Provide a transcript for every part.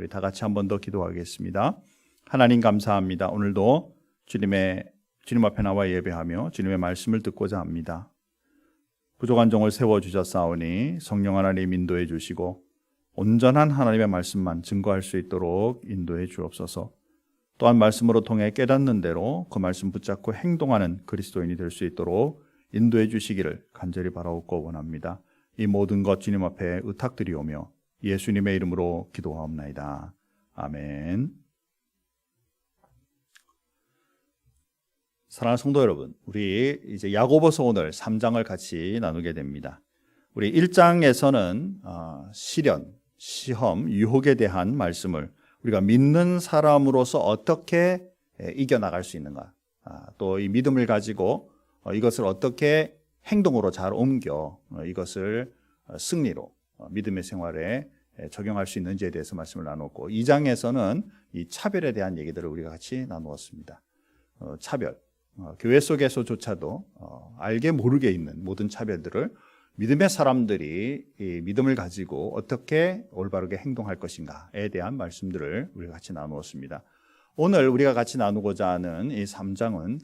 우리 다 같이 한 번 더 기도하겠습니다. 하나님 감사합니다. 오늘도 주님 앞에 나와 예배하며 주님의 말씀을 듣고자 합니다. 부족한 종을 세워주셨사오니 성령 하나님 인도해 주시고 온전한 하나님의 말씀만 증거할 수 있도록 인도해 주옵소서. 또한 말씀으로 통해 깨닫는 대로 그 말씀 붙잡고 행동하는 그리스도인이 될 수 있도록 인도해 주시기를 간절히 바라옵고 원합니다. 이 모든 것 주님 앞에 의탁드리오며 예수님의 이름으로 기도하옵나이다. 아멘. 사랑하는 성도 여러분, 우리 이제 야고보서 오늘 3장을 같이 나누게 됩니다. 우리 1장에서는 시련, 시험, 유혹에 대한 말씀을 우리가 믿는 사람으로서 어떻게 이겨나갈 수 있는가, 또 이 믿음을 가지고 이것을 어떻게 행동으로 잘 옮겨 이것을 승리로 믿음의 생활에 적용할 수 있는지에 대해서 말씀을 나눴고, 2장에서는 이 차별에 대한 얘기들을 우리가 같이 나누었습니다. 차별, 교회 속에서조차도 알게 모르게 있는 모든 차별들을 믿음의 사람들이 이 믿음을 가지고 어떻게 올바르게 행동할 것인가에 대한 말씀들을 우리가 같이 나누었습니다. 오늘 우리가 같이 나누고자 하는 이 3장은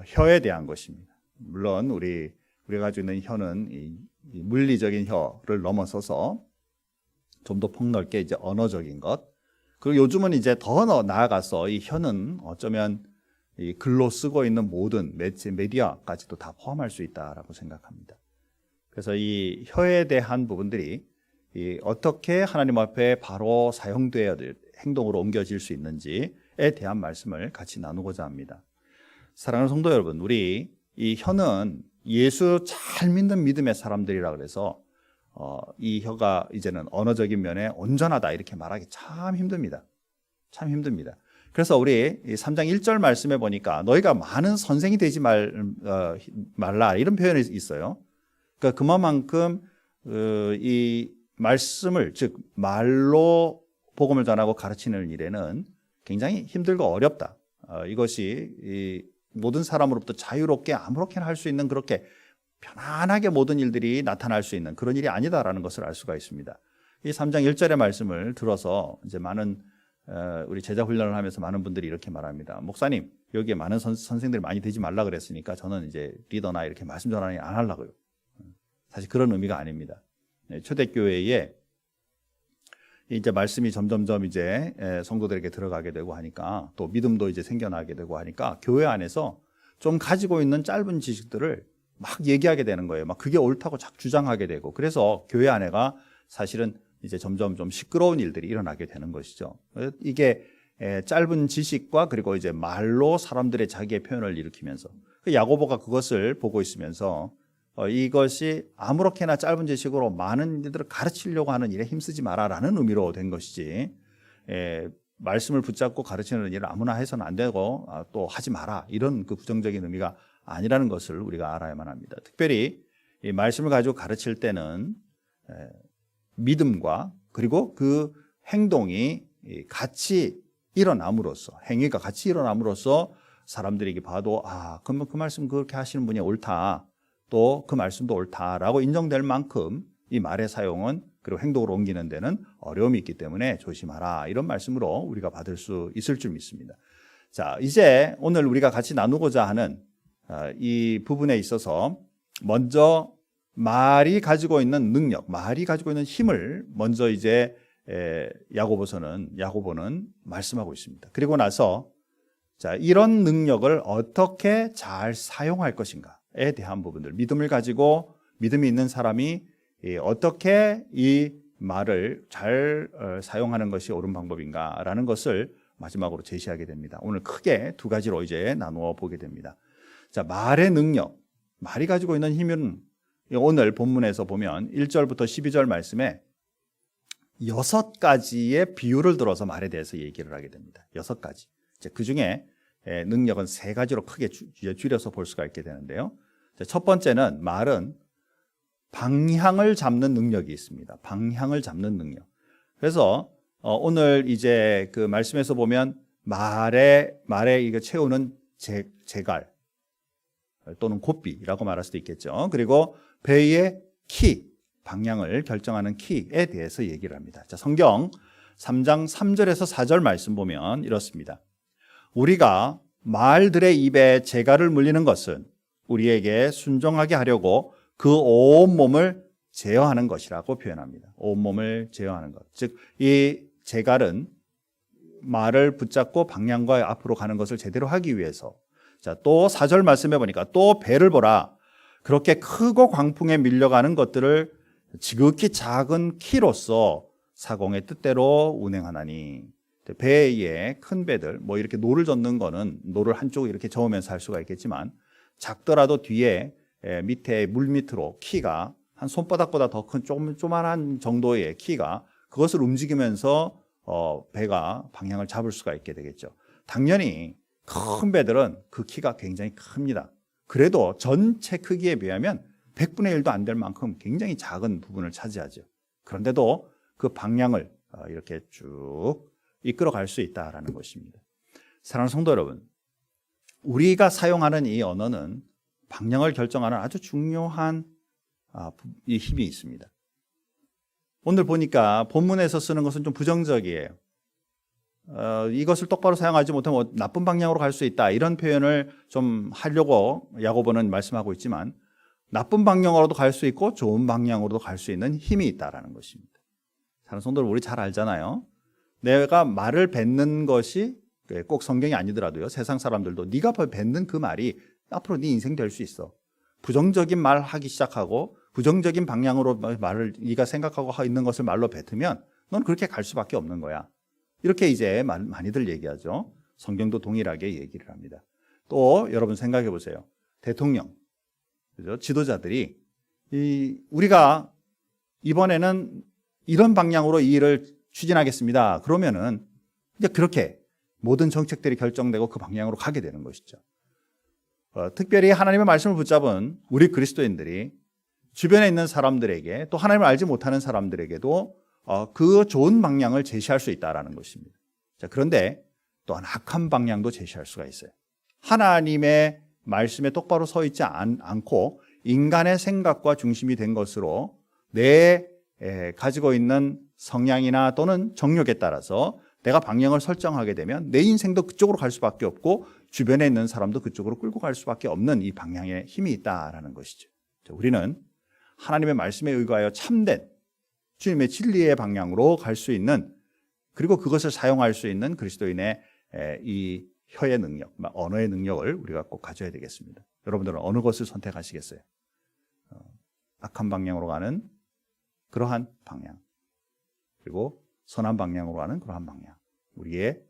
혀에 대한 것입니다. 물론 우리가 가지고 있는 혀는 이 물리적인 혀를 넘어서서 좀 더 폭넓게 이제 언어적인 것, 그리고 요즘은 이제 더 나아가서 이 혀는 어쩌면 이 글로 쓰고 있는 모든 매체, 미디어까지도 다 포함할 수 있다라고 생각합니다. 그래서 이 혀에 대한 부분들이 어떻게 하나님 앞에 바로 사용되어야 될 행동으로 옮겨질 수 있는지에 대한 말씀을 같이 나누고자 합니다. 사랑하는 성도 여러분, 우리 이 혀는 예수 잘 믿는 믿음의 사람들이라 그래서 이 혀가 이제는 언어적인 면에 온전하다 이렇게 말하기 참 힘듭니다. 참 힘듭니다. 그래서 우리 3장 1절 말씀에 보니까 너희가 많은 선생이 되지 말라 이런 표현이 있어요. 그러니까 그만큼 이 말씀을, 즉 말로 복음을 전하고 가르치는 일에는 굉장히 힘들고 어렵다. 이것이 이 모든 사람으로부터 자유롭게 아무렇게나 할 수 있는, 그렇게 편안하게 모든 일들이 나타날 수 있는 그런 일이 아니다라는 것을 알 수가 있습니다. 이 3장 1절의 말씀을 들어서 이제 많은 우리 제자 훈련을 하면서 많은 분들이 이렇게 말합니다. 목사님, 여기에 많은 선생들이 많이 되지 말라 그랬으니까 저는 이제 리더나 이렇게 말씀 전하는 일 안 하려고요. 사실 그런 의미가 아닙니다. 초대교회에 이제 말씀이 점점점 이제 성도들에게 들어가게 되고 하니까, 또 믿음도 이제 생겨나게 되고 하니까 교회 안에서 좀 가지고 있는 짧은 지식들을 막 얘기하게 되는 거예요. 막 그게 옳다고 자꾸 주장하게 되고, 그래서 교회 안에가 사실은 이제 점점 좀 시끄러운 일들이 일어나게 되는 것이죠. 이게 짧은 지식과 그리고 이제 말로 사람들의 자기의 표현을 일으키면서, 야고보가 그것을 보고 있으면서 이것이 아무렇게나 짧은 지식으로 많은 일들을 가르치려고 하는 일에 힘쓰지 마라라는 의미로 된 것이지, 말씀을 붙잡고 가르치는 일을 아무나 해서는 안 되고 또 하지 마라, 이런 그 부정적인 의미가 아니라는 것을 우리가 알아야만 합니다. 특별히 이 말씀을 가지고 가르칠 때는 믿음과 그리고 그 행동이 같이 일어남으로써, 행위가 같이 일어남으로써 사람들에게 봐도 그러면 그 말씀 그렇게 하시는 분이 옳다, 또 그 말씀도 옳다라고 인정될 만큼 이 말의 사용은, 그리고 행동으로 옮기는 데는 어려움이 있기 때문에 조심하라, 이런 말씀으로 우리가 받을 수 있을 줄 믿습니다. 자, 이제 오늘 우리가 같이 나누고자 하는 이 부분에 있어서 먼저 말이 가지고 있는 능력, 말이 가지고 있는 힘을 먼저 이제 야고보는 말씀하고 있습니다. 그리고 나서 자, 이런 능력을 어떻게 잘 사용할 것인가에 대한 부분들, 믿음을 가지고 믿음이 있는 사람이 어떻게 이 말을 잘 사용하는 것이 옳은 방법인가라는 것을 마지막으로 제시하게 됩니다. 오늘 크게 두 가지로 이제 나누어 보게 됩니다. 자, 말의 능력, 말이 가지고 있는 힘은 오늘 본문에서 보면 1절부터 12절 말씀에 6가지의 비유를 들어서 말에 대해서 얘기를 하게 됩니다. 6가지. 그 중에 능력은 3가지로 크게 줄여서 볼 수가 있게 되는데요. 첫 번째는 말은 방향을 잡는 능력이 있습니다. 방향을 잡는 능력. 그래서 오늘 이제 그 말씀에서 보면 말에 이거 채우는 제갈 또는 고삐라고 말할 수도 있겠죠. 그리고 배의 키, 방향을 결정하는 키에 대해서 얘기를 합니다. 자, 성경 3장 3절에서 4절 말씀 보면 이렇습니다. 우리가 말들의 입에 재갈을 물리는 것은 우리에게 순종하게 하려고 그 온몸을 제어하는 것이라고 표현합니다. 온몸을 제어하는 것. 즉, 이 재갈은 말을 붙잡고 방향과 앞으로 가는 것을 제대로 하기 위해서. 자, 또 4절 말씀해 보니까 또 배를 보라. 그렇게 크고 광풍에 밀려가는 것들을 지극히 작은 키로서 사공의 뜻대로 운행하나니. 배에 큰 배들, 뭐 이렇게 노를 젓는 거는 노를 한쪽에 이렇게 저으면서 할 수가 있겠지만 작더라도 뒤에 밑에 물 밑으로 키가 한 손바닥보다 더 큰 조그만한 정도의 키가 그것을 움직이면서 배가 방향을 잡을 수가 있게 되겠죠. 당연히 큰 배들은 그 키가 굉장히 큽니다. 그래도 전체 크기에 비하면 100분의 1도 안 될 만큼 굉장히 작은 부분을 차지하죠. 그런데도 그 방향을 이렇게 쭉 이끌어 갈 수 있다라는 것입니다. 사랑하는 성도 여러분, 우리가 사용하는 이 언어는 방향을 결정하는 아주 중요한 이 힘이 있습니다. 오늘 보니까 본문에서 쓰는 것은 좀 부정적이에요. 이것을 똑바로 사용하지 못하면 나쁜 방향으로 갈 수 있다, 이런 표현을 좀 하려고 야고보는 말씀하고 있지만 나쁜 방향으로도 갈 수 있고 좋은 방향으로도 갈 수 있는 힘이 있다라는 것입니다. 사랑하는 성도 여러분, 우리 잘 알잖아요. 내가 말을 뱉는 것이 꼭 성경이 아니더라도요, 세상 사람들도 네가 뱉는 그 말이 앞으로 네 인생 될 수 있어. 부정적인 말 하기 시작하고 부정적인 방향으로 말을 네가 생각하고 있는 것을 말로 뱉으면 넌 그렇게 갈 수밖에 없는 거야. 이렇게 이제 많이들 얘기하죠. 성경도 동일하게 얘기를 합니다. 또 여러분 생각해 보세요. 대통령, 그죠? 지도자들이 우리가 이번에는 이런 방향으로 이 일을 추진하겠습니다. 그러면은 이제 그렇게 모든 정책들이 결정되고 그 방향으로 가게 되는 것이죠. 특별히 하나님의 말씀을 붙잡은 우리 그리스도인들이 주변에 있는 사람들에게, 또 하나님을 알지 못하는 사람들에게도 그 좋은 방향을 제시할 수 있다는 것입니다. 자, 그런데 또한 악한 방향도 제시할 수가 있어요. 하나님의 말씀에 똑바로 서 있지 않고 인간의 생각과 중심이 된 것으로 내 가지고 있는 성향이나 또는 정욕에 따라서 내가 방향을 설정하게 되면 내 인생도 그쪽으로 갈 수밖에 없고 주변에 있는 사람도 그쪽으로 끌고 갈 수밖에 없는 이 방향에 힘이 있다라는 것이죠. 우리는 하나님의 말씀에 의거하여 참된 주님의 진리의 방향으로 갈 수 있는, 그리고 그것을 사용할 수 있는 그리스도인의 이 혀의 능력, 언어의 능력을 우리가 꼭 가져야 되겠습니다. 여러분들은 어느 것을 선택하시겠어요? 악한 방향으로 가는 그러한 방향, 그리고 선한 방향으로 가는 그러한 방향. 우리의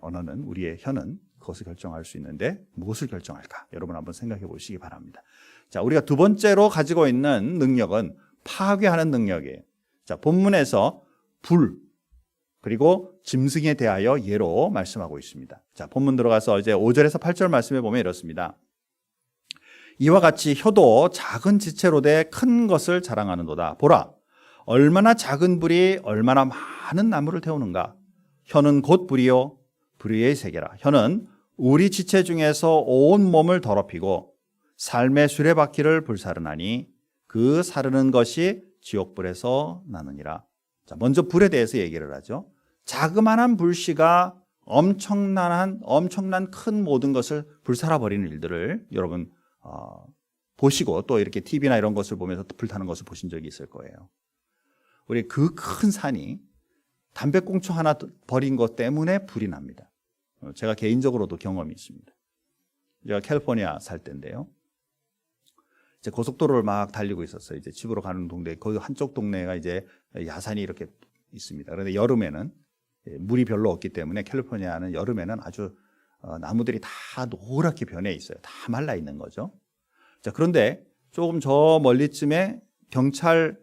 언어는, 우리의 혀는 그것을 결정할 수 있는데 무엇을 결정할까? 여러분 한번 생각해 보시기 바랍니다. 자, 우리가 두 번째로 가지고 있는 능력은 파괴하는 능력이에요. 자, 본문에서 불, 그리고 짐승에 대하여 예로 말씀하고 있습니다. 자, 본문 들어가서 이제 5절에서 8절 말씀에 보면 이렇습니다. 이와 같이 혀도 작은 지체로 돼 큰 것을 자랑하는도다. 보라, 얼마나 작은 불이 얼마나 많은 나무를 태우는가. 혀는 곧 불이요 불의의 세계라. 혀는 우리 지체 중에서 온 몸을 더럽히고 삶의 수레바퀴를 불사르나니 그 사르는 것이 지옥불에서 나느니라. 자, 먼저 불에 대해서 얘기를 하죠. 자그마한 불씨가 엄청난 큰 모든 것을 불살아버리는 일들을 여러분 보시고, 또 이렇게 TV나 이런 것을 보면서 불타는 것을 보신 적이 있을 거예요. 우리 그 큰 산이 담배꽁초 하나 버린 것 때문에 불이 납니다. 제가 개인적으로도 경험이 있습니다. 제가 캘리포니아 살 때인데요. 이제 고속도로를 막 달리고 있었어요. 이제 집으로 가는 동네, 거기 한쪽 동네가 이제 야산이 이렇게 있습니다. 그런데 여름에는 물이 별로 없기 때문에 캘리포니아는 여름에는 아주 나무들이 다 노랗게 변해 있어요. 다 말라 있는 거죠. 자, 그런데 조금 저 멀리쯤에 경찰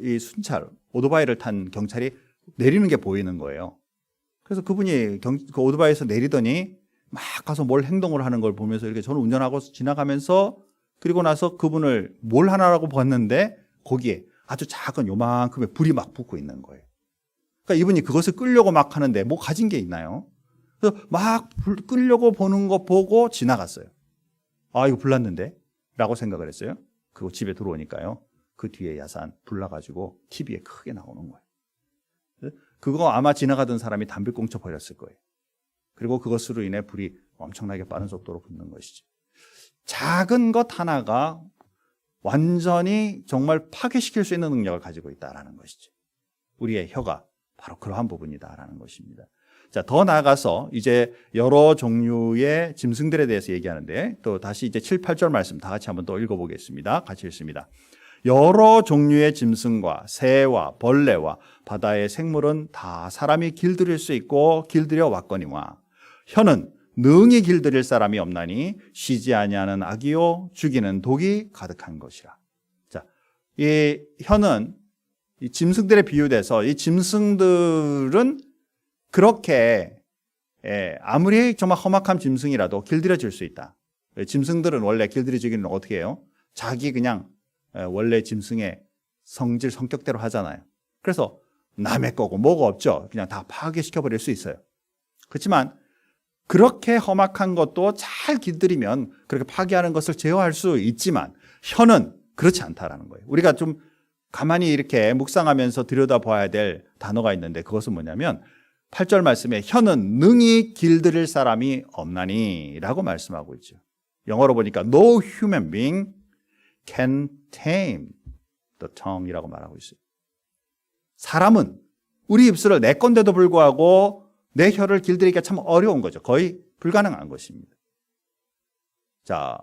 이 순찰 오토바이를 탄 경찰이 내리는 게 보이는 거예요. 그래서 그분이 그 오토바이에서 내리더니 막 가서 뭘 행동을 하는 걸 보면서 이렇게 저는 운전하고 지나가면서, 그리고 나서 그분을 뭘 하나라고 봤는데 거기에 아주 작은 요만큼의 불이 막 붙고 있는 거예요. 그러니까 이분이 그것을 끌려고 막 하는데 뭐 가진 게 있나요? 그래서 막 끌려고 보는 거 보고 지나갔어요. 아, 이거 불났는데? 라고 생각을 했어요. 그리고 집에 들어오니까요, 그 뒤에 야산 불나가지고 TV에 크게 나오는 거예요. 그거 아마 지나가던 사람이 담배 꽁쳐 버렸을 거예요. 그리고 그것으로 인해 불이 엄청나게 빠른 속도로 붙는 것이죠. 작은 것 하나가 완전히 정말 파괴시킬 수 있는 능력을 가지고 있다는 것이죠. 우리의 혀가 바로 그러한 부분이다라는 것입니다. 자, 더 나아가서 이제 여러 종류의 짐승들에 대해서 얘기하는데, 또 다시 이제 7, 8절 말씀 다 같이 한번 또 읽어보겠습니다. 같이 읽습니다. 여러 종류의 짐승과 새와 벌레와 바다의 생물은 다 사람이 길들일 수 있고 길들여 왔거니와 혀는 능히 길들일 사람이 없나니 쉬지 아니하는 악이요 죽이는 독이 가득한 것이라. 자, 이 혀는 이 짐승들에 비유돼서 이 짐승들은 그렇게 아무리 정말 험악한 짐승이라도 길들여질 수 있다. 짐승들은 원래 길들여지기는 어떻게 해요? 자기 그냥 원래 짐승의 성질, 성격대로 하잖아요. 그래서 남의 거고 뭐가 없죠. 그냥 다 파괴시켜버릴 수 있어요. 그렇지만 그렇게 험악한 것도 잘 길들이면 그렇게 파괴하는 것을 제어할 수 있지만 혀는 그렇지 않다라는 거예요. 우리가 좀 가만히 이렇게 묵상하면서 들여다봐야 될 단어가 있는데 그것은 뭐냐면 8절 말씀에 혀는 능히 길들일 사람이 없나니 라고 말씀하고 있죠. 영어로 보니까 No human being can tame the tongue이라고 말하고 있어요. 사람은 우리 입술을 내 건데도 불구하고 내 혀를 길들이기가 참 어려운 거죠. 거의 불가능한 것입니다. 자,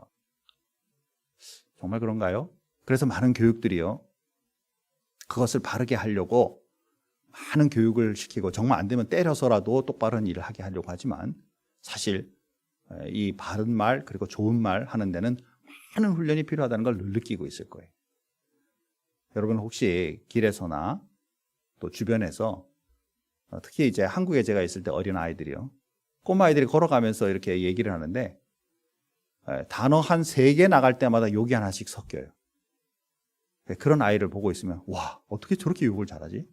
정말 그런가요? 그래서 많은 교육들이요, 그것을 바르게 하려고 많은 교육을 시키고 정말 안 되면 때려서라도 똑바른 일을 하게 하려고 하지만 사실 이 바른 말 그리고 좋은 말 하는 데는 많은 훈련이 필요하다는 걸 늘 느끼고 있을 거예요. 여러분 혹시 길에서나 또 주변에서 특히 이제 한국에 제가 있을 때 어린 아이들이요, 꼬마아이들이 걸어가면서 이렇게 얘기를 하는데 단어 한 3개 나갈 때마다 욕이 하나씩 섞여요. 그런 아이를 보고 있으면 와, 어떻게 저렇게 욕을 잘하지?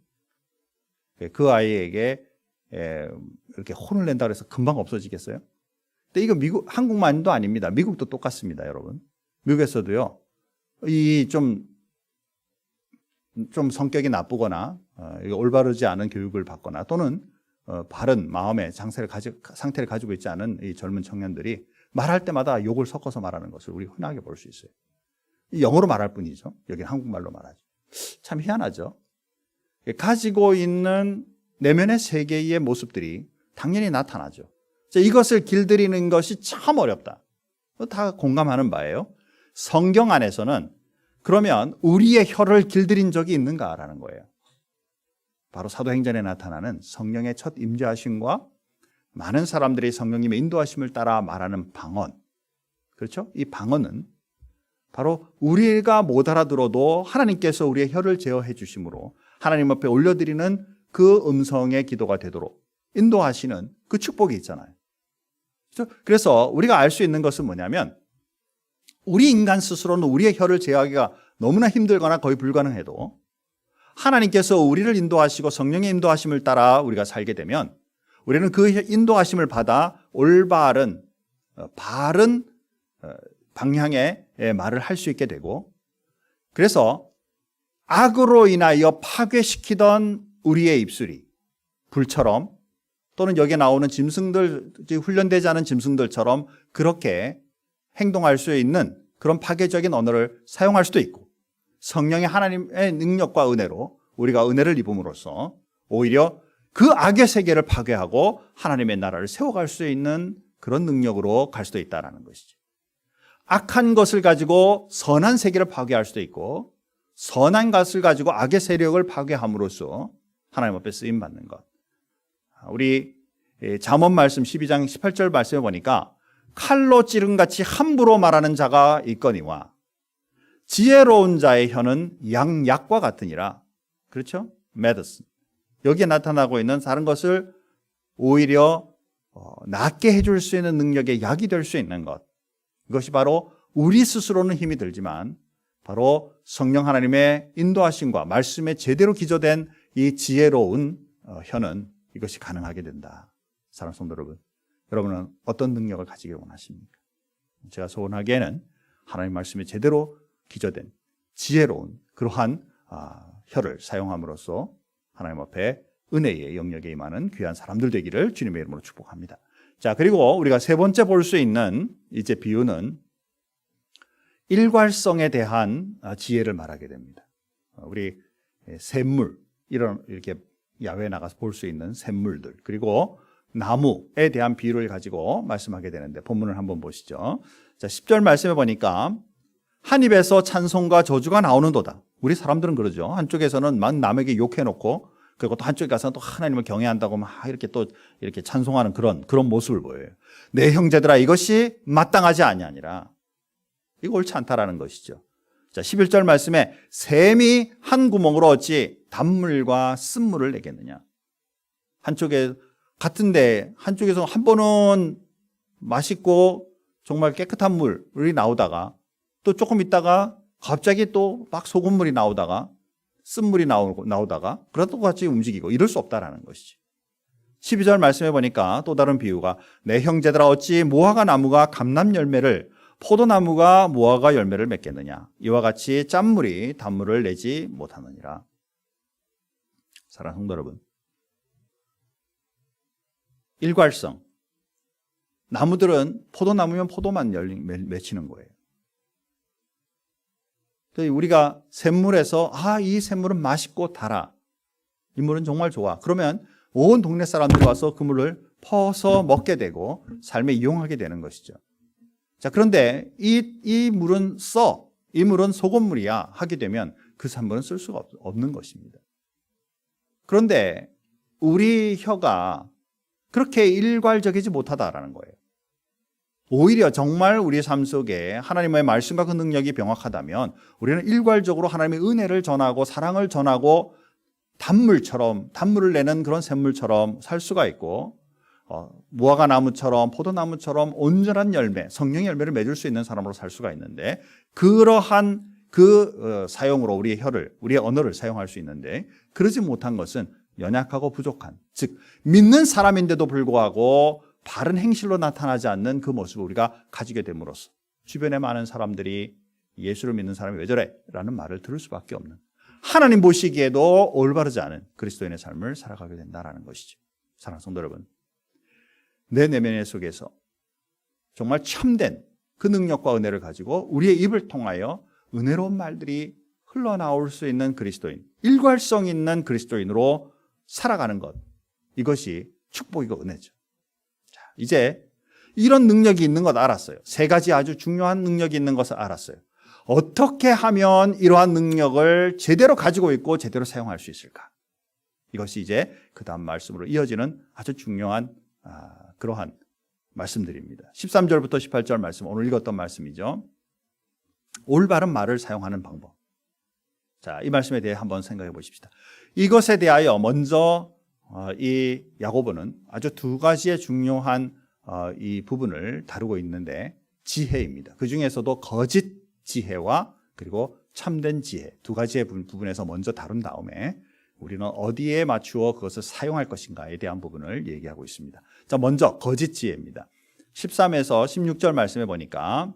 그 아이에게 이렇게 혼을 낸다고 해서 금방 없어지겠어요? 근데 이거 한국만도 아닙니다. 미국도 똑같습니다, 여러분. 미국에서도요, 이 좀 성격이 나쁘거나 올바르지 않은 교육을 받거나 또는 바른 마음의 상태를 가지고 있지 않은 이 젊은 청년들이 말할 때마다 욕을 섞어서 말하는 것을 우리 흔하게 볼 수 있어요. 영어로 말할 뿐이죠. 여기는 한국말로 말하죠. 참 희한하죠. 가지고 있는 내면의 세계의 모습들이 당연히 나타나죠. 이것을 길들이는 것이 참 어렵다. 다 공감하는 바예요. 성경 안에서는 그러면 우리의 혀를 길들인 적이 있는가라는 거예요. 바로 사도행전에 나타나는 성령의 첫 임재하심과 많은 사람들이 성령님의 인도하심을 따라 말하는 방언, 그렇죠? 이 방언은 바로 우리가 못 알아들어도 하나님께서 우리의 혀를 제어해 주심으로 하나님 앞에 올려드리는 그 음성의 기도가 되도록 인도하시는 그 축복이 있잖아요. 그렇죠? 그래서 우리가 알 수 있는 것은 뭐냐면 우리 인간 스스로는 우리의 혀를 제어하기가 너무나 힘들거나 거의 불가능해도 하나님께서 우리를 인도하시고 성령의 인도하심을 따라 우리가 살게 되면 우리는 그 인도하심을 받아 올바른 바른 방향의 말을 할 수 있게 되고, 그래서 악으로 인하여 파괴시키던 우리의 입술이 불처럼 또는 여기에 나오는 짐승들, 훈련되지 않은 짐승들처럼 그렇게 행동할 수 있는 그런 파괴적인 언어를 사용할 수도 있고, 성령의 하나님의 능력과 은혜로 우리가 은혜를 입음으로써 오히려 그 악의 세계를 파괴하고 하나님의 나라를 세워갈 수 있는 그런 능력으로 갈 수도 있다는 것이죠. 악한 것을 가지고 선한 세계를 파괴할 수도 있고, 선한 것을 가지고 악의 세력을 파괴함으로써 하나님 앞에 쓰임받는 것. 우리 잠언 말씀 12장 18절 말씀에 보니까 칼로 찌른같이 함부로 말하는 자가 있거니와 지혜로운 자의 혀는 양약과 같으니라. 그렇죠? medicine. 여기에 나타나고 있는 다른 것을 오히려 낫게 해줄 수 있는 능력의 약이 될 수 있는 것. 이것이 바로 우리 스스로는 힘이 들지만 바로 성령 하나님의 인도하심과 말씀에 제대로 기초된 이 지혜로운 혀는 이것이 가능하게 된다. 사랑하는 성도 여러분, 여러분은 어떤 능력을 가지길 원하십니까? 제가 소원하기에는 하나님 말씀에 제대로 기초된 지혜로운 그러한 혀를 사용함으로써 하나님 앞에 은혜의 영역에 임하는 귀한 사람들 되기를 주님의 이름으로 축복합니다. 자, 그리고 우리가 세 번째 볼 수 있는 이제 비유는 일괄성에 대한 지혜를 말하게 됩니다. 우리 샘물, 이렇게 야외에 나가서 볼 수 있는 샘물들, 그리고 나무에 대한 비유를 가지고 말씀하게 되는데 본문을 한번 보시죠. 자, 10절 말씀해 보니까 한 입에서 찬송과 저주가 나오는도다. 우리 사람들은 그러죠. 한쪽에서는 막 남에게 욕해놓고, 그리고 또 한쪽에 가서는 또 하나님을 경외한다고 막 이렇게 또 이렇게 찬송하는 그런 모습을 보여요. 내 형제들아, 이것이 마땅하지 아니하니라. 이거 옳지 않다라는 것이죠. 자, 11절 말씀에 샘이 한 구멍으로 어찌 단물과 쓴물을 내겠느냐. 한쪽에 같은데 한쪽에서 한 번은 맛있고 정말 깨끗한 물이 나오다가 또 조금 있다가 갑자기 또 막 소금물이 나오다가 쓴물이 나오다가 그것도 같이 움직이고 이럴 수 없다라는 것이지. 12절 말씀해 보니까 또 다른 비유가 내 형제들아 어찌 무화과 나무가 감람 열매를 포도나무가 무화과 열매를 맺겠느냐. 이와 같이 짠물이 단물을 내지 못하느니라. 사랑하는 성도 여러분, 일괄성. 나무들은 포도나무면 포도만 맺히는 거예요. 우리가 샘물에서 이 샘물은 맛있고 달아. 이 물은 정말 좋아. 그러면 온 동네 사람들이 와서 그 물을 퍼서 먹게 되고 삶에 이용하게 되는 것이죠. 자, 그런데 이 물은 이 물은 소금물이야 하게 되면 그 산물은 쓸 수가 없는 것입니다. 그런데 우리 혀가 그렇게 일괄적이지 못하다라는 거예요. 오히려 정말 우리 삶 속에 하나님의 말씀과 그 능력이 병확하다면 우리는 일괄적으로 하나님의 은혜를 전하고 사랑을 전하고 단물을 내는 그런 샘물처럼 살 수가 있고, 무화과 나무처럼 포도나무처럼 온전한 열매, 성령의 열매를 맺을 수 있는 사람으로 살 수가 있는데, 그러한 사용으로 우리의 언어를 사용할 수 있는데, 그러지 못한 것은 연약하고 부족한, 즉 믿는 사람인데도 불구하고 바른 행실로 나타나지 않는 그 모습을 우리가 가지게 됨으로써 주변에 많은 사람들이 예수를 믿는 사람이 왜 저래? 라는 말을 들을 수밖에 없는, 하나님 보시기에도 올바르지 않은 그리스도인의 삶을 살아가게 된다는 것이죠. 사랑하는 성도 여러분, 내 내면 속에서 정말 참된 그 능력과 은혜를 가지고 우리의 입을 통하여 은혜로운 말들이 흘러나올 수 있는 그리스도인, 일괄성 있는 그리스도인으로 살아가는 것, 이것이 축복이고 은혜죠. 자, 이제 이런 능력이 있는 것 알았어요. 세 가지 아주 중요한 능력이 있는 것을 알았어요. 어떻게 하면 이러한 능력을 제대로 가지고 있고 제대로 사용할 수 있을까? 이것이 이제 그 다음 말씀으로 이어지는 아주 중요한 그러한 말씀들입니다. 13절부터 18절 말씀, 오늘 읽었던 말씀이죠. 올바른 말을 사용하는 방법. 자, 이 말씀에 대해 한번 생각해 보십시다. 이것에 대하여 먼저 이 야고보는 아주 두 가지의 중요한 이 부분을 다루고 있는데, 지혜입니다. 그 중에서도 거짓 지혜와 그리고 참된 지혜, 두 가지의 부분에서 먼저 다룬 다음에 우리는 어디에 맞추어 그것을 사용할 것인가에 대한 부분을 얘기하고 있습니다. 자, 먼저 거짓 지혜입니다. 13에서 16절 말씀해 보니까,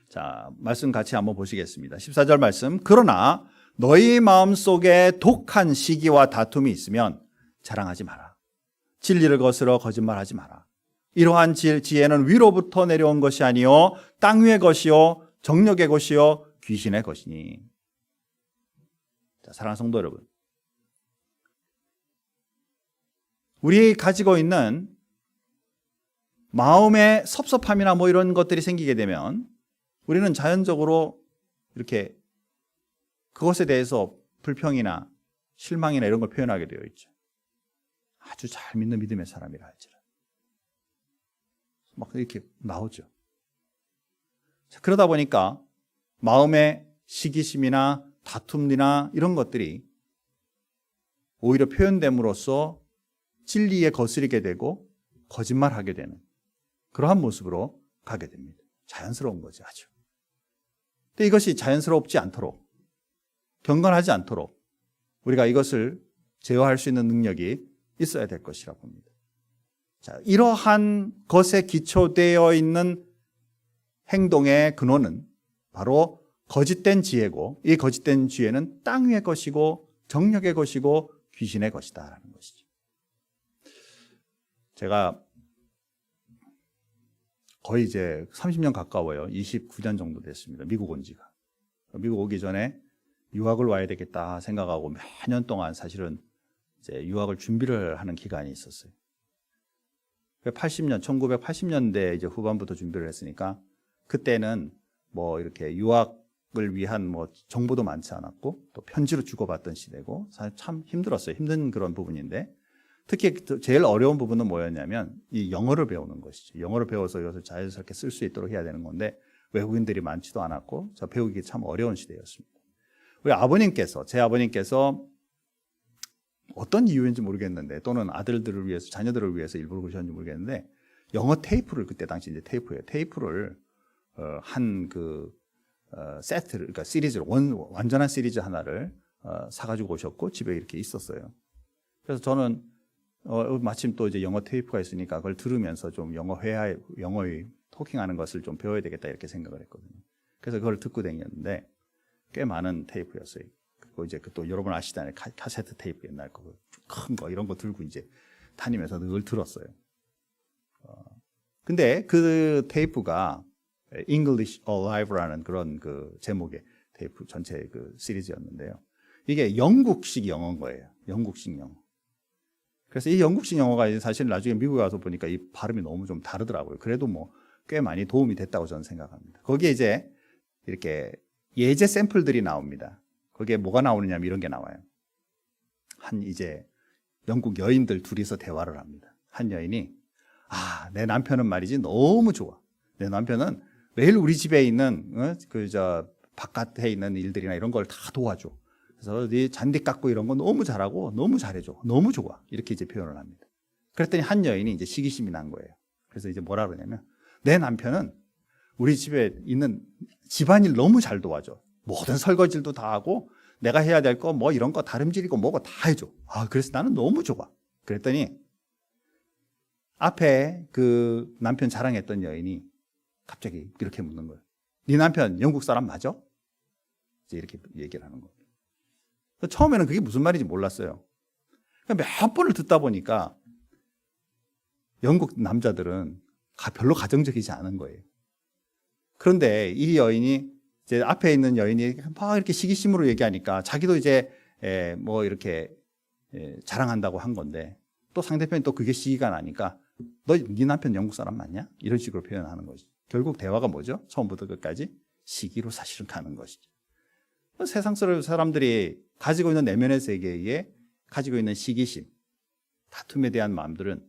자, 말씀 같이 한번 보시겠습니다. 14절 말씀, 그러나 너희 마음속에 독한 시기와 다툼이 있으면 자랑하지 마라. 진리를 거스러 거짓말하지 마라. 이러한 지혜는 위로부터 내려온 것이 아니요 땅 위의 것이요 정력의 것이요 귀신의 것이니. 자, 사랑하는 성도 여러분, 우리 가지고 있는 마음의 섭섭함이나 이런 것들이 생기게 되면 우리는 자연적으로 이렇게 그것에 대해서 불평이나 실망이나 이런 걸 표현하게 되어 있죠. 아주 잘 믿는 믿음의 사람이라 할지라 막 이렇게 나오죠. 자, 그러다 보니까 마음의 시기심이나 다툼이나 이런 것들이 오히려 표현됨으로써 진리에 거스리게 되고 거짓말하게 되는 그러한 모습으로 가게 됩니다. 자연스러운 거죠, 아주. 근데 이것이 자연스럽지 않도록, 경건하지 않도록 우리가 이것을 제어할 수 있는 능력이 있어야 될 것이라고 봅니다. 자, 이러한 것에 기초되어 있는 행동의 근원은 바로 거짓된 지혜고, 이 거짓된 지혜는 땅 위의 것이고 정력의 것이고 귀신의 것이다라는 것이죠. 제가 거의 이제 30년 가까워요. 29년 정도 됐습니다. 미국 온 지가. 미국 오기 전에 유학을 와야 되겠다 생각하고 몇 년 동안 사실은 이제 유학을 준비를 하는 기간이 있었어요. 1980년대 이제 후반부터 준비를 했으니까 그때는 뭐 이렇게 유학을 위한 뭐 정보도 많지 않았고 또 편지로 주고받던 시대고 사실 참 힘들었어요. 힘든 그런 부분인데 특히 제일 어려운 부분은 뭐였냐면 이 영어를 배우는 것이죠. 영어를 배워서 이것을 자연스럽게 쓸 수 있도록 해야 되는 건데 외국인들이 많지도 않았고 저 배우기 참 어려운 시대였습니다. 우리 제 아버님께서 어떤 이유인지 모르겠는데 또는 아들들을 위해서 자녀들을 위해서 일부러 그러셨는지 모르겠는데 영어 테이프를 그때 당시 이제 테이프를 한 그 세트를 그러니까 시리즈를 완전한 시리즈 하나를 사가지고 오셨고 집에 이렇게 있었어요. 그래서 저는 마침 또 이제 영어 테이프가 있으니까 그걸 들으면서 좀 영어의 토킹하는 것을 좀 배워야 되겠다 이렇게 생각을 했거든요. 그래서 그걸 듣고 다녔는데 꽤 많은 테이프였어요. 그리고 이제 또 여러분 아시잖아요. 카세트 테이프 옛날 거 큰 거 이런 거 들고 이제 다니면서 늘 들었어요. 근데 그 테이프가 English Alive라는 그런 그 제목의 테이프 전체 그 시리즈였는데요. 이게 영국식 영어인 거예요. 영국식 영어. 그래서 이 영국식 영어가 사실 나중에 미국에 와서 보니까 이 발음이 너무 좀 다르더라고요. 그래도 뭐 꽤 많이 도움이 됐다고 저는 생각합니다. 거기에 이제 이렇게 예제 샘플들이 나옵니다. 거기에 뭐가 나오느냐면 이런 게 나와요. 이제 영국 여인들 둘이서 대화를 합니다. 한 여인이 내 남편은 말이지 너무 좋아. 내 남편은 매일 우리 집에 있는 바깥에 있는 일들이나 이런 걸 다 도와줘. 그래서 네 잔디 깎고 이런 거 너무 잘하고 너무 잘해줘. 너무 좋아. 이렇게 이제 표현을 합니다. 그랬더니 한 여인이 이제 시기심이 난 거예요. 그래서 이제 뭐라 그러냐면 내 남편은 우리 집에 있는 집안일 너무 잘 도와줘. 모든 설거지도 다 하고 내가 해야 될 거 뭐 이런 거 다림질이고 뭐고 다 해줘. 그래서 나는 너무 좋아. 그랬더니 앞에 그 남편 자랑했던 여인이 갑자기 이렇게 묻는 거예요. 네 남편 영국 사람 맞아? 이제 이렇게 얘기를 하는 거예요. 처음에는 그게 무슨 말인지 몰랐어요. 몇 번을 듣다 보니까 영국 남자들은 별로 가정적이지 않은 거예요. 그런데 이 여인이 이제 앞에 있는 여인이 막 이렇게 시기심으로 얘기하니까 자기도 이제 뭐 이렇게 자랑한다고 한 건데 또 상대편이 또 그게 시기가 나니까 네 남편 영국 사람 맞냐? 이런 식으로 표현하는 거죠. 결국 대화가 뭐죠? 처음부터 끝까지 시기로 사실은 가는 것이죠. 세상 사람들이 가지고 있는 내면의 세계에 가지고 있는 시기심, 다툼에 대한 마음들은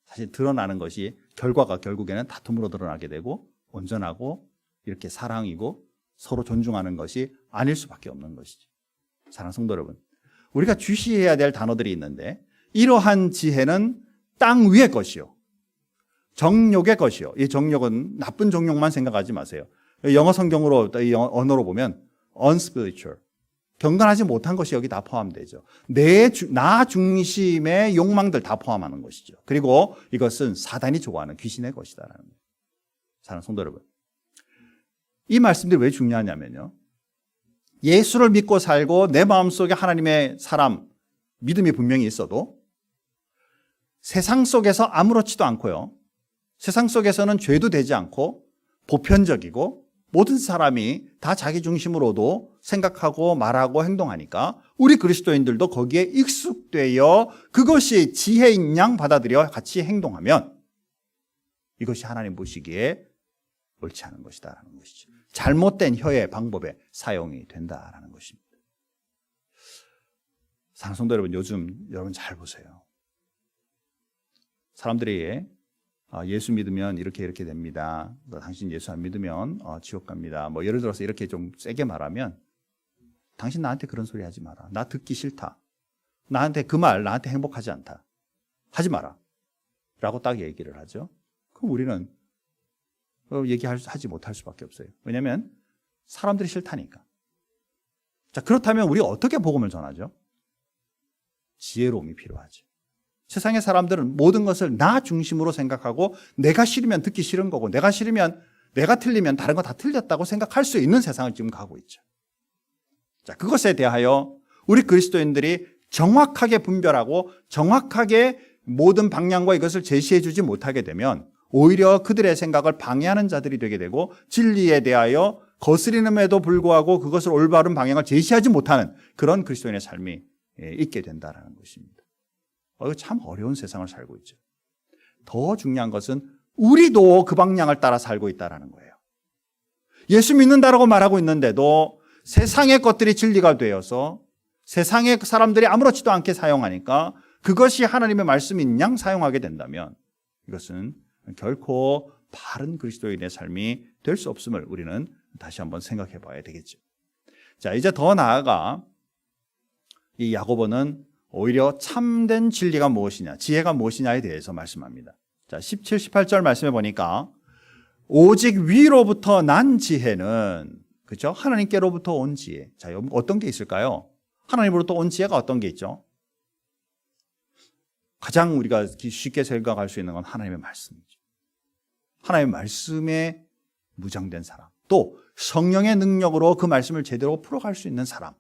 사실 드러나는 것이 결과가 결국에는 다툼으로 드러나게 되고 온전하고 이렇게 사랑이고 서로 존중하는 것이 아닐 수밖에 없는 것이죠. 사랑하는 성도 여러분, 우리가 주시해야 될 단어들이 있는데 이러한 지혜는 땅 위의 것이요, 정욕의 것이요. 이 정욕은 나쁜 정욕만 생각하지 마세요. 영어 성경으로 이 언어로 보면 unspiritual, 경건하지 못한 것이 여기 다 포함되죠. 나 중심의 욕망들 다 포함하는 것이죠. 그리고 이것은 사단이 좋아하는 귀신의 것이다라는 거예요. 사랑하는 성도 여러분, 이 말씀들이 왜 중요하냐면요, 예수를 믿고 살고 내 마음속에 하나님의 사람, 믿음이 분명히 있어도 세상 속에서 아무렇지도 않고요, 세상 속에서는 죄도 되지 않고 보편적이고 모든 사람이 다 자기 중심으로도 생각하고 말하고 행동하니까 우리 그리스도인들도 거기에 익숙되어 그것이 지혜인 양 받아들여 같이 행동하면 이것이 하나님 보시기에 옳지 않은 것이다라는 것이죠. 잘못된 혀의 방법에 사용이 된다라는 것입니다. 사랑하는 성도 여러분, 요즘 여러분 잘 보세요. 사람들이 예수 믿으면 이렇게 됩니다. 당신 예수 안 믿으면 지옥 갑니다. 뭐 예를 들어서 이렇게 좀 세게 말하면 당신 나한테 그런 소리 하지 마라. 나 듣기 싫다. 나한테 그 말 나한테 행복하지 않다. 하지 마라. 라고 딱 얘기를 하죠. 그럼 우리는 얘기하지 못할 수밖에 없어요. 왜냐하면 사람들이 싫다니까. 자, 그렇다면 우리가 어떻게 복음을 전하죠? 지혜로움이 필요하죠. 세상의 사람들은 모든 것을 나 중심으로 생각하고 내가 싫으면 듣기 싫은 거고 내가 싫으면 내가 틀리면 다른 거 다 틀렸다고 생각할 수 있는 세상을 지금 가고 있죠. 자, 그것에 대하여 우리 그리스도인들이 정확하게 분별하고 정확하게 모든 방향과 이것을 제시해 주지 못하게 되면 오히려 그들의 생각을 방해하는 자들이 되게 되고 진리에 대하여 거스리는에도 불구하고 그것을 올바른 방향을 제시하지 못하는 그런 그리스도인의 삶이 있게 된다는 것입니다. 이거 참 어려운 세상을 살고 있죠. 더 중요한 것은 우리도 그 방향을 따라 살고 있다는 거예요. 예수 믿는다라고 말하고 있는데도 세상의 것들이 진리가 되어서 세상의 사람들이 아무렇지도 않게 사용하니까 그것이 하나님의 말씀인 양 사용하게 된다면 이것은 결코 바른 그리스도인의 삶이 될 수 없음을 우리는 다시 한번 생각해 봐야 되겠죠. 자, 이제 더 나아가 이 야고보는 오히려 참된 진리가 무엇이냐, 지혜가 무엇이냐에 대해서 말씀합니다. 자, 17, 18절 말씀해 보니까 오직 위로부터 난 지혜는, 그렇죠? 하나님께로부터 온 지혜. 자, 어떤 게 있을까요? 하나님으로부터 온 지혜가 어떤 게 있죠? 가장 우리가 쉽게 생각할 수 있는 건 하나님의 말씀이죠. 하나님의 말씀에 무장된 사람, 또 성령의 능력으로 그 말씀을 제대로 풀어갈 수 있는 사람,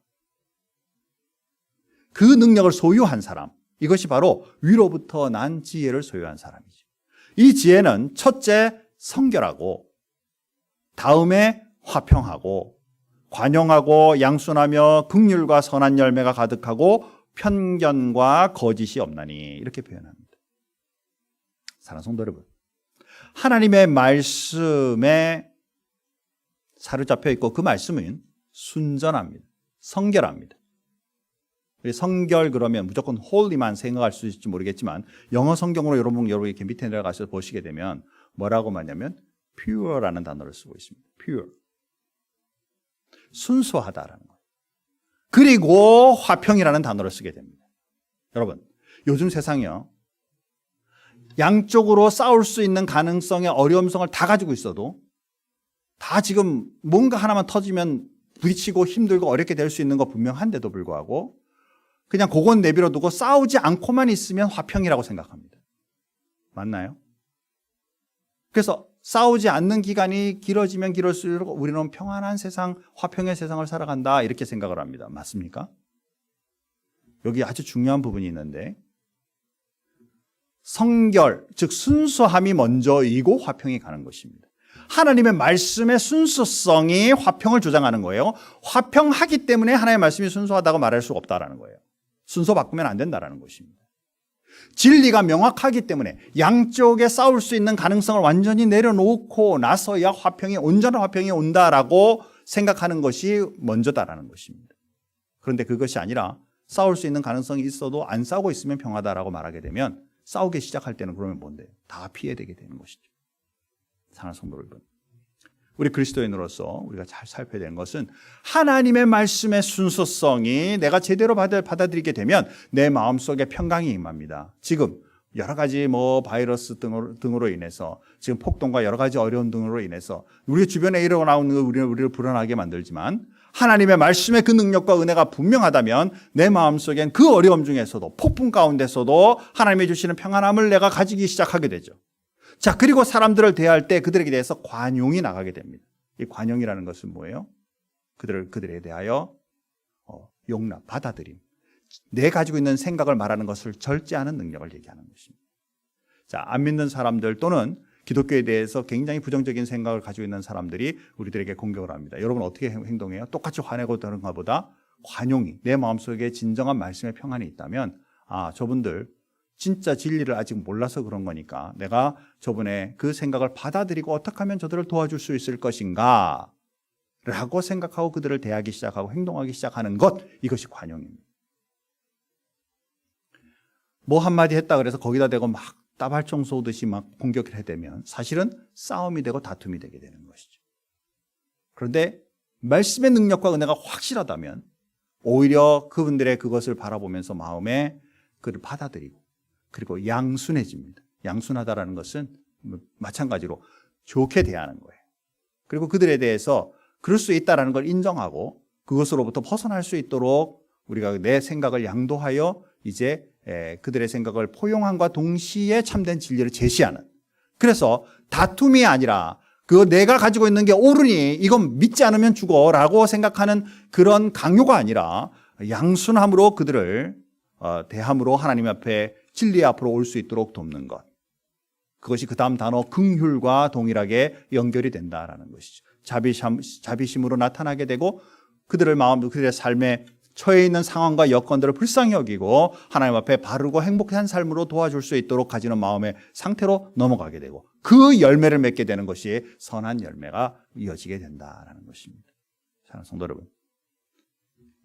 그 능력을 소유한 사람, 이것이 바로 위로부터 난 지혜를 소유한 사람이죠. 이 지혜는 첫째 성결하고, 다음에 화평하고, 관용하고, 양순하며 긍휼과 선한 열매가 가득하고 편견과 거짓이 없나니, 이렇게 표현합니다. 사랑하는 성도 여러분, 하나님의 말씀에 사로잡혀 있고 그 말씀은 순전합니다. 성결합니다. 성결 그러면 무조건 holy만 생각할 수 있을지 모르겠지만 영어 성경으로 여러분 이렇게 밑에 내려가서 보시게 되면 뭐라고 말하냐면 pure라는 단어를 쓰고 있습니다. pure. 순수하다라는 거예요. 그리고 화평이라는 단어를 쓰게 됩니다. 여러분, 요즘 세상이요, 양쪽으로 싸울 수 있는 가능성의 어려움성을 다 가지고 있어도 다 지금 뭔가 하나만 터지면 부딪히고 힘들고 어렵게 될 수 있는 거 분명한데도 불구하고 그냥 그건 내버려 두고 싸우지 않고만 있으면 화평이라고 생각합니다. 맞나요? 그래서 싸우지 않는 기간이 길어지면 길어질수록 우리는 평안한 세상, 화평의 세상을 살아간다, 이렇게 생각을 합니다. 맞습니까? 여기 아주 중요한 부분이 있는데, 성결, 즉 순수함이 먼저이고 화평이 가는 것입니다. 하나님의 말씀의 순수성이 화평을 주장하는 거예요. 화평하기 때문에 하나님의 말씀이 순수하다고 말할 수 없다라는 거예요. 순서 바꾸면 안 된다라는 것입니다. 진리가 명확하기 때문에 양쪽에 싸울 수 있는 가능성을 완전히 내려놓고 나서야 화평이, 온전한 화평이 온다라고 생각하는 것이 먼저다라는 것입니다. 그런데 그것이 아니라 싸울 수 있는 가능성이 있어도 안 싸우고 있으면 평화다라고 말하게 되면 싸우기 시작할 때는 그러면 뭔데? 다 피해되게 되는 것이죠. 사랑하는 성도 여러분, 우리 그리스도인으로서 우리가 잘 살펴야 되는 것은 하나님의 말씀의 순수성이 내가 제대로 받아들이게 되면 내 마음속에 평강이 임합니다. 지금 여러 가지 바이러스 등으로 인해서, 지금 폭동과 여러 가지 어려움 등으로 인해서 우리 주변에 일어나는 거 우리를 불안하게 만들지만 하나님의 말씀의 그 능력과 은혜가 분명하다면 내 마음속엔 그 어려움 중에서도, 폭풍 가운데서도 하나님이 주시는 평안함을 내가 가지기 시작하게 되죠. 자, 그리고 사람들을 대할 때 그들에게 대해서 관용이 나가게 됩니다. 이 관용이라는 것은 뭐예요? 그들에 대하여 용납, 받아들임. 내 가지고 있는 생각을 말하는 것을 절제하는 능력을 얘기하는 것입니다. 자, 안 믿는 사람들 또는 기독교에 대해서 굉장히 부정적인 생각을 가지고 있는 사람들이 우리들에게 공격을 합니다. 여러분 어떻게 행동해요? 똑같이 화내고 다른가 보다 관용이, 내 마음속에 진정한 말씀의 평안이 있다면, 저분들 진짜 진리를 아직 몰라서 그런 거니까 내가 저분의 그 생각을 받아들이고 어떻게 하면 저들을 도와줄 수 있을 것인가 라고 생각하고 그들을 대하기 시작하고 행동하기 시작하는 것, 이것이 관용입니다. 뭐 한마디 했다 그래서 거기다 대고 막 따발총 쏘듯이 막 공격을 해대면 사실은 싸움이 되고 다툼이 되게 되는 것이죠. 그런데 말씀의 능력과 은혜가 확실하다면 오히려 그분들의 그것을 바라보면서 마음에 그를 받아들이고, 그리고 양순해집니다. 양순하다라는 것은 마찬가지로 좋게 대하는 거예요. 그리고 그들에 대해서 그럴 수 있다는 걸 인정하고 그것으로부터 벗어날 수 있도록 우리가 내 생각을 양도하여 이제 그들의 생각을 포용함과 동시에 참된 진리를 제시하는, 그래서 다툼이 아니라 내가 가지고 있는 게 옳으니 이건 믿지 않으면 죽어라고 생각하는 그런 강요가 아니라 양순함으로 그들을 대함으로 하나님 앞에 진리 앞으로 올 수 있도록 돕는 것. 그것이 그 다음 단어 긍휼과 동일하게 연결이 된다라는 것이죠. 자비심으로 나타나게 되고 그들의 마음, 그들의 삶에 처해 있는 상황과 여건들을 불쌍히 여기고 하나님 앞에 바르고 행복한 삶으로 도와줄 수 있도록 가지는 마음의 상태로 넘어가게 되고 그 열매를 맺게 되는 것이 선한 열매가 이어지게 된다라는 것입니다. 사랑하는 성도 여러분,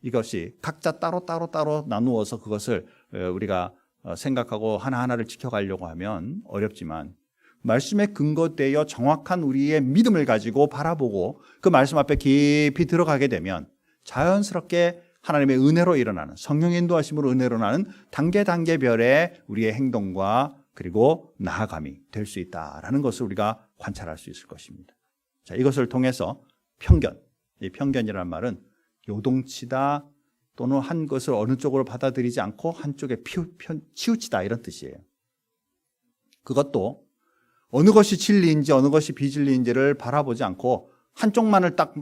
이것이 각자 따로 나누어서 그것을 우리가 생각하고 하나하나를 지켜가려고 하면 어렵지만 말씀에 근거되어 정확한 우리의 믿음을 가지고 바라보고 그 말씀 앞에 깊이 들어가게 되면 자연스럽게 하나님의 은혜로 일어나는, 성령의 인도하심으로 은혜로 나는 단계별의 우리의 행동과 그리고 나아감이 될 수 있다라는 것을 우리가 관찰할 수 있을 것입니다. 자, 이것을 통해서 편견, 이 편견이라는 말은 요동치다 또는 한 것을 어느 쪽으로 받아들이지 않고 한쪽에 치우치다 이런 뜻이에요. 그것도 어느 것이 진리인지 어느 것이 비진리인지를 바라보지 않고 한쪽만을 딱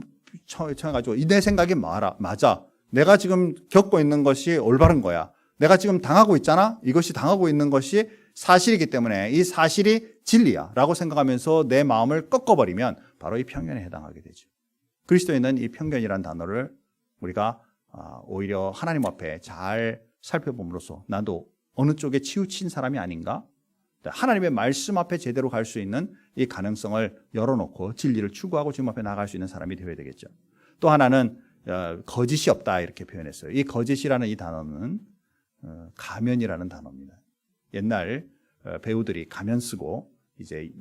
쳐가지고 내 생각이 맞아. 내가 지금 겪고 있는 것이 올바른 거야. 내가 지금 당하고 있잖아. 이것이 당하고 있는 것이 사실이기 때문에 이 사실이 진리야 라고 생각하면서 내 마음을 꺾어버리면 바로 이 편견에 해당하게 되죠. 그리스도인은 이 편견이라는 단어를 우리가 오히려 하나님 앞에 잘 살펴봄으로써 나도 어느 쪽에 치우친 사람이 아닌가? 하나님의 말씀 앞에 제대로 갈 수 있는 이 가능성을 열어놓고 진리를 추구하고 주님 앞에 나갈 수 있는 사람이 되어야 되겠죠. 또 하나는 거짓이 없다 이렇게 표현했어요. 이 거짓이라는 이 단어는 가면이라는 단어입니다. 옛날 배우들이 가면 쓰고 이제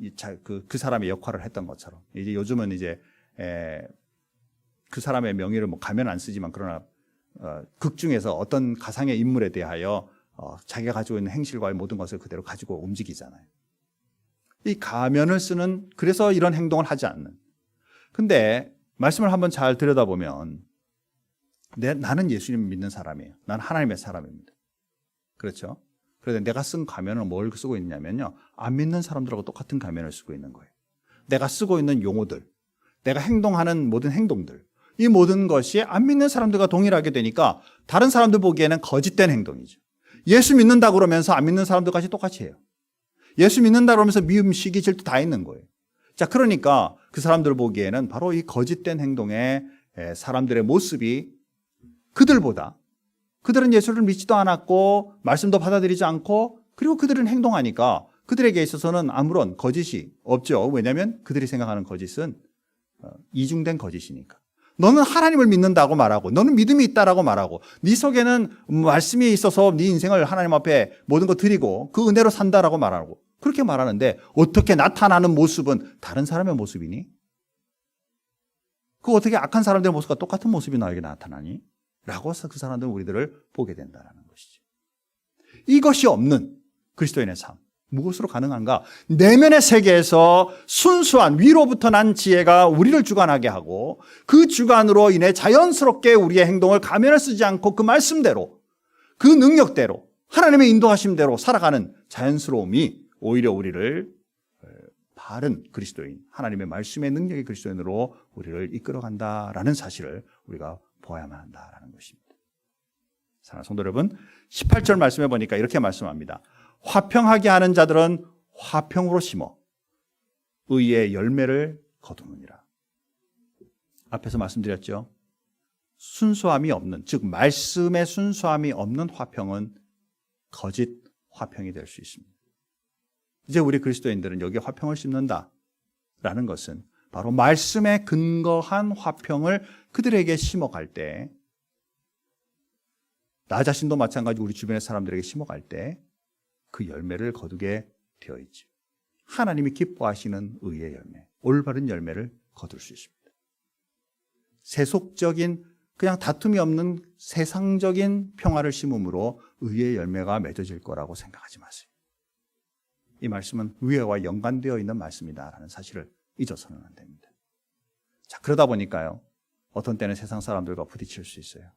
그 사람의 역할을 했던 것처럼 이제 요즘은 이제 그 사람의 명의를 뭐 가면 안 쓰지만 그러나 극 중에서 어떤 가상의 인물에 대하여 자기가 가지고 있는 행실과의 모든 것을 그대로 가지고 움직이잖아요. 이 가면을 쓰는, 그래서 이런 행동을 하지 않는. 근데 말씀을 한번 잘 들여다보면 나는 예수님 믿는 사람이에요. 나는 하나님의 사람입니다. 그렇죠? 그런데 내가 쓴 가면은 뭘 쓰고 있냐면요, 안 믿는 사람들하고 똑같은 가면을 쓰고 있는 거예요. 내가 쓰고 있는 용어들, 내가 행동하는 모든 행동들, 이 모든 것이 안 믿는 사람들과 동일하게 되니까 다른 사람들 보기에는 거짓된 행동이죠. 예수 믿는다 그러면서 안 믿는 사람들까지 똑같이 해요. 예수 믿는다 그러면서 미움, 시기, 질투 다 있는 거예요. 자, 그러니까 그 사람들 보기에는 바로 이 거짓된 행동의 사람들의 모습이 그들은 예수를 믿지도 않았고 말씀도 받아들이지 않고 그리고 그들은 행동하니까 그들에게 있어서는 아무런 거짓이 없죠. 왜냐하면 그들이 생각하는 거짓은 이중된 거짓이니까. 너는 하나님을 믿는다고 말하고 너는 믿음이 있다라고 말하고 네 속에는 말씀이 있어서 네 인생을 하나님 앞에 모든 거 드리고 그 은혜로 산다라고 말하고 그렇게 말하는데 어떻게 나타나는 모습은 다른 사람의 모습이니? 그 어떻게 악한 사람들의 모습과 똑같은 모습이 나에게 나타나니? 라고 해서 그 사람들은 우리들을 보게 된다는 것이죠. 이것이 없는 그리스도인의 삶, 무엇으로 가능한가? 내면의 세계에서 순수한 위로부터 난 지혜가 우리를 주관하게 하고 그 주관으로 인해 자연스럽게 우리의 행동을 가면을 쓰지 않고 그 말씀대로, 그 능력대로, 하나님의 인도하심대로 살아가는 자연스러움이 오히려 우리를 바른 그리스도인, 하나님의 말씀의 능력의 그리스도인으로 우리를 이끌어간다라는 사실을 우리가 보아야만 한다라는 것입니다. 사랑하는 성도 여러분, 18절 말씀해 보니까 이렇게 말씀합니다. 화평하게 하는 자들은 화평으로 심어 의의 열매를 거두느니라. 앞에서 말씀드렸죠. 순수함이 없는, 즉 말씀의 순수함이 없는 화평은 거짓 화평이 될 수 있습니다. 이제 우리 그리스도인들은 여기에 화평을 심는다라는 것은 바로 말씀에 근거한 화평을 그들에게 심어갈 때, 나 자신도 마찬가지로 우리 주변의 사람들에게 심어갈 때 그 열매를 거두게 되어 있죠. 하나님이 기뻐하시는 의의 열매, 올바른 열매를 거둘 수 있습니다. 세속적인, 그냥 다툼이 없는 세상적인 평화를 심음으로 의의 열매가 맺어질 거라고 생각하지 마세요. 이 말씀은 의와 연관되어 있는 말씀이다라는 사실을 잊어서는 안 됩니다. 자, 그러다 보니까요, 어떤 때는 세상 사람들과 부딪힐 수 있어요.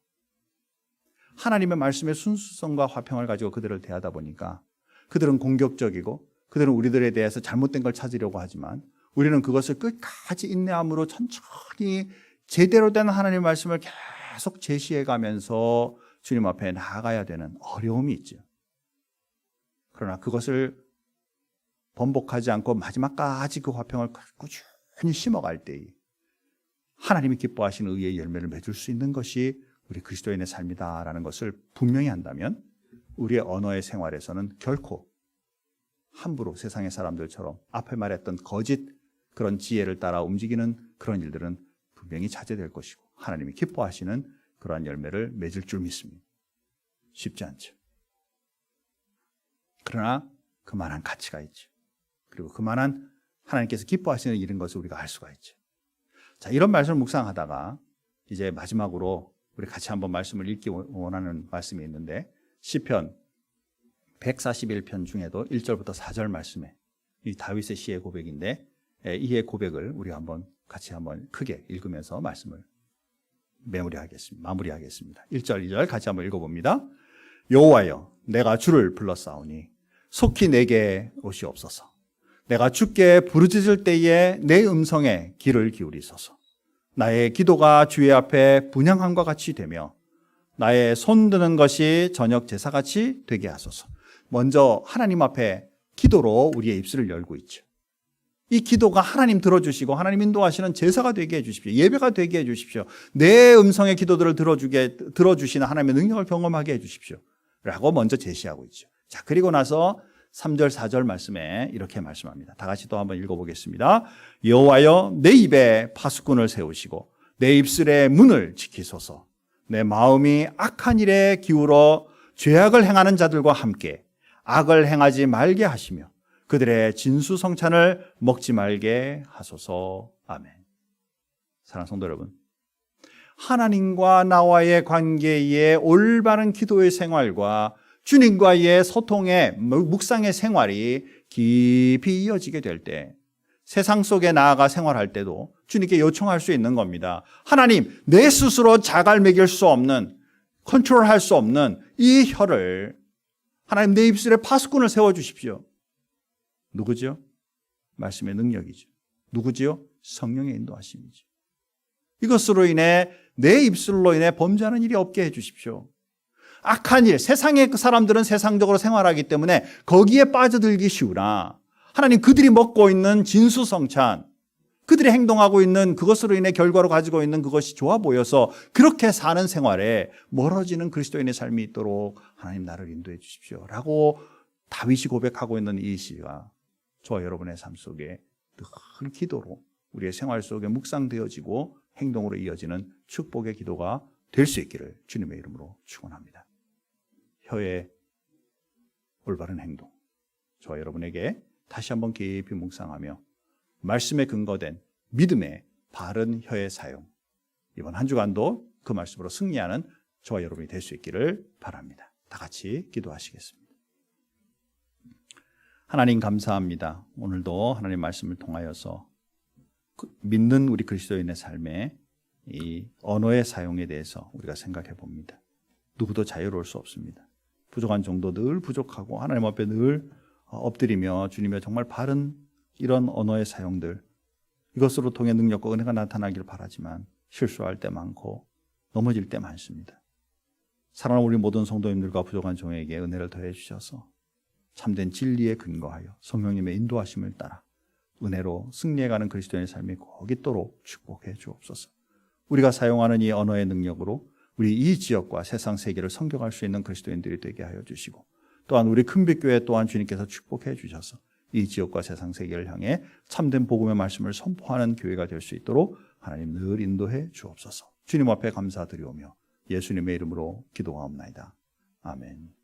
하나님의 말씀의 순수성과 화평을 가지고 그들을 대하다 보니까 그들은 공격적이고 그들은 우리들에 대해서 잘못된 걸 찾으려고 하지만 우리는 그것을 끝까지 인내함으로 천천히 제대로 된 하나님의 말씀을 계속 제시해 가면서 주님 앞에 나아가야 되는 어려움이 있죠. 그러나 그것을 번복하지 않고 마지막까지 그 화평을 꾸준히 심어갈 때에 하나님이 기뻐하시는 의의 열매를 맺을 수 있는 것이 우리 그리스도인의 삶이다라는 것을 분명히 한다면 우리의 언어의 생활에서는 결코 함부로 세상의 사람들처럼 앞에 말했던 거짓 그런 지혜를 따라 움직이는 그런 일들은 분명히 자제될 것이고 하나님이 기뻐하시는 그러한 열매를 맺을 줄 믿습니다. 쉽지 않죠. 그러나 그만한 가치가 있죠. 그리고 그만한 하나님께서 기뻐하시는 일인 것을 우리가 알 수가 있죠. 자, 이런 말씀을 묵상하다가 이제 마지막으로 우리 같이 한번 말씀을 읽기 원하는 말씀이 있는데 시편 141편 중에도 1절부터 4절 말씀에 이 다윗의 시의 고백인데 이의 고백을 우리가 한번 같이 한번 크게 읽으면서 말씀을 마무리하겠습니다. 1절, 2절 같이 한번 읽어봅니다. 여호와여, 내가 주를 불렀사오니 속히 내게 오시옵소서. 내가 주께 부르짖을 때에 내 음성에 귀를 기울이소서. 나의 기도가 주의 앞에 분향함과 같이 되며 나의 손드는 것이 저녁 제사같이 되게 하소서. 먼저 하나님 앞에 기도로 우리의 입술을 열고 있죠. 이 기도가 하나님 들어주시고 하나님 인도하시는 제사가 되게 해주십시오. 예배가 되게 해주십시오. 내 음성의 기도들을 들어주시는 하나님의 능력을 경험하게 해주십시오 라고 먼저 제시하고 있죠. 자, 그리고 나서 3절, 4절 말씀에 이렇게 말씀합니다. 다 같이 또 한번 읽어보겠습니다. 여호와여, 내 입에 파수꾼을 세우시고 내 입술의 문을 지키소서. 내 마음이 악한 일에 기울어 죄악을 행하는 자들과 함께 악을 행하지 말게 하시며 그들의 진수성찬을 먹지 말게 하소서. 아멘. 사랑하는 성도 여러분, 하나님과 나와의 관계의 올바른 기도의 생활과 주님과의 소통의 묵상의 생활이 깊이 이어지게 될 때 세상 속에 나아가 생활할 때도 주님께 요청할 수 있는 겁니다. 하나님, 내 스스로 자갈 매길 수 없는, 컨트롤할 수 없는 이 혀를 하나님 내 입술에 파수꾼을 세워주십시오. 누구죠? 말씀의 능력이죠. 누구지요? 성령의 인도하심이죠. 이것으로 인해 내 입술로 인해 범죄하는 일이 없게 해주십시오. 악한 일, 세상의 사람들은 세상적으로 생활하기 때문에 거기에 빠져들기 쉬우나 하나님 그들이 먹고 있는 진수성찬, 그들이 행동하고 있는 그것으로 인해 결과로 가지고 있는 그것이 좋아 보여서 그렇게 사는 생활에 멀어지는 그리스도인의 삶이 있도록 하나님 나를 인도해 주십시오 라고 다윗이 고백하고 있는 이 시가 저와 여러분의 삶 속에 늘 기도로 우리의 생활 속에 묵상되어지고 행동으로 이어지는 축복의 기도가 될 수 있기를 주님의 이름으로 축원합니다. 혀의 올바른 행동, 저와 여러분에게 다시 한번 깊이 묵상하며 말씀에 근거된 믿음의 바른 혀의 사용, 이번 한 주간도 그 말씀으로 승리하는 저와 여러분이 될 수 있기를 바랍니다. 다 같이 기도하시겠습니다. 하나님 감사합니다. 오늘도 하나님 말씀을 통하여서 믿는 우리 그리스도인의 삶에 이 언어의 사용에 대해서 우리가 생각해 봅니다. 누구도 자유로울 수 없습니다. 부족한 정도 늘 부족하고 하나님 앞에 늘 엎드리며 주님의 정말 바른 이런 언어의 사용들, 이것으로 통해 능력과 은혜가 나타나기를 바라지만 실수할 때 많고 넘어질 때 많습니다. 사랑하는 우리 모든 성도님들과 부족한 종에게 은혜를 더해 주셔서 참된 진리에 근거하여 성령님의 인도하심을 따라 은혜로 승리해가는 그리스도인의 삶이 꼭 있도록 축복해 주옵소서. 우리가 사용하는 이 언어의 능력으로 우리 이 지역과 세상 세계를 섬겨갈 수 있는 그리스도인들이 되게 하여 주시고, 또한 우리 큰빛교회 또한 주님께서 축복해 주셔서 이 지역과 세상 세계를 향해 참된 복음의 말씀을 선포하는 교회가 될 수 있도록 하나님 늘 인도해 주옵소서. 주님 앞에 감사드리오며 예수님의 이름으로 기도하옵나이다. 아멘.